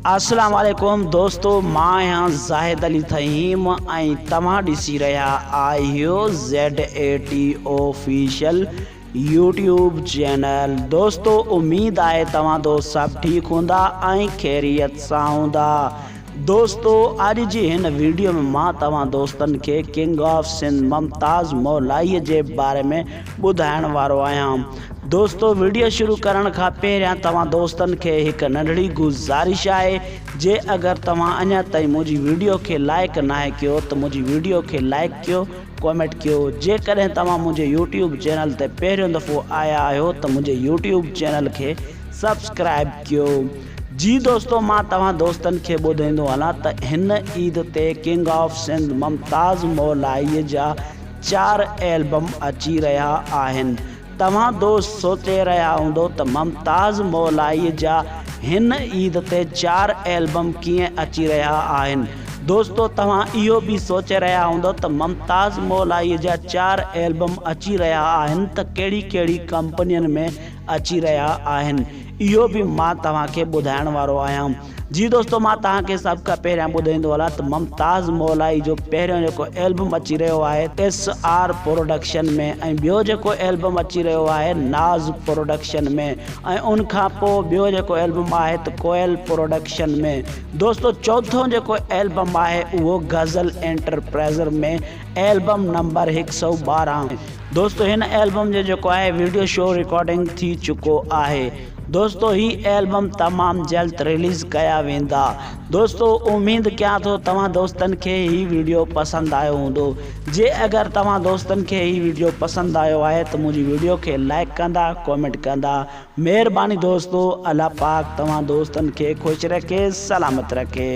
अस्सलाम वालेकुम दोस्तों, मां यहाँ ज़ाहिद अली थहीम ऐं तव्हां ॾिसी रहिया आहियो Z80 ऑफिशियल यूट्यूब चैनल। दोस्तों उम्मीद आहे तव्हां दोस्त सब ठीक हूंदा ऐं ख़ैरियत सां हूंदा। दोस्तों अॼु जी हिन वीडियो में मां तव्हां दोस्तन के किंग ऑफ सिंध मुमताज़ मौलाई जे बारे में ॿुधाइण वारो आहियां। दोस्तों वीडियो शुरू करण खां पहिरियां तव्हां दोस्तन के एक नंढड़ी गुज़ारिश है, जे अगर तव्हां अञा ताईं मुझी वीडियो के लाइक ना कयो तो मुझी वीडियो के लाइक कयो, कमेंट कयो। जेकॾहिं तव्हां मुझे यूट्यूब चैनल ते पहिरियों दफ़ो आया आहियो तो मुझे यूट्यूब चैनल के सब्सक्राइब कयो। जी दोस्तों, मां तव्हां दोस्तन के ॿुधाईंदो हलां त हिन ईद ते किंग ऑफ सिंध मुमताज़ मौलाई जा 4 एल्बम अची रहा आहिनि। तव्हां दोस्त सोचे रहा हूंदो त मुमताज़ मौलाई जा हिन ईद ते 4 एल्बम कीअं अची रहा आहिनि। दोस्तों तव्हां इहो भी सोचे रहा हूंदो त मुमताज़ मौलाई जा 4 एल्बम अची रहा आहिनि त कहिड़ी कहिड़ी कंपनियुनि में अची रहा आहिनि, इहो भी मां तव्हांखे ॿुधाइण वारो आहियां। जी दोस्तों, मां तव्हांखे सभ खां पहिरियां ॿुधाईंदो हलां त मुमताज़ मौलाई जो पहिरियों जेको एल्बम अची रहियो आहे SR प्रोडक्शन में, ऐं ॿियो जेको एल्बम अची रहियो आहे नाज़ प्रोडक्शन में, ऐं उन खां पोइ ॿियो जेको एल्बम आहे त कोयल प्रोडक्शन में। दोस्तों चौथों जेको एल्बम आहे उहो गज़ल एंटरप्राइज़र में एल्बम नंबर 112। दोस्तों हिन एल्बम जो जेको आहे वीडियो शो रिकॉर्डिंग थी चुको आहे। दोस्तों ही एल्बम तमाम जल्द रिलीज़ कया वेंदा। दोस्तों उम्मीद क्या तो तव्हां दोस्तन के ही वीडियो पसंद आयो हूंदो। जे अगर तव्हां दोस्तन के ही वीडियो पसंद आयो है तो मुझी वीडियो के लाइक कंदा, कमेंट कंदा। मेहरबानी दोस्तों, अल्लाह पाक तव्हां दोस्तन के खुश रखे, सलामत रखे।